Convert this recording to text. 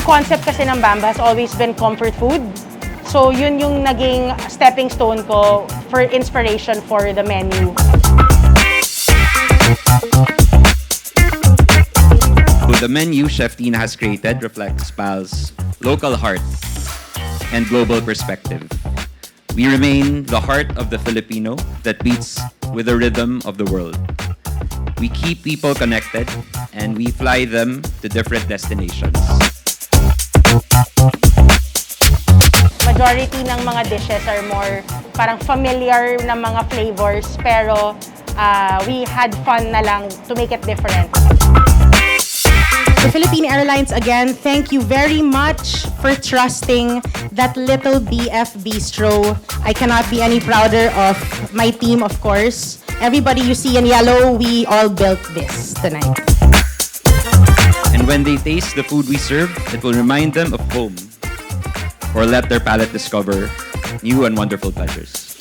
concept kasi ng Bamba has always been comfort food. So yun yung naging stepping stone ko for inspiration for the menu. The menu Chef Tina has created reflects PAL's local heart and global perspective. We remain the heart of the Filipino that beats with the rhythm of the world. We keep people connected and we fly them to different destinations. Majority ng mga dishes are more parang familiar na mga flavors, pero we had fun na lang to make it different. The Philippine Airlines, again, thank you very much for trusting that little BF Bistro. I cannot be any prouder of my team, of course. Everybody you see in yellow, we all built this tonight. And when they taste the food we serve, it will remind them of home or let their palate discover new and wonderful pleasures.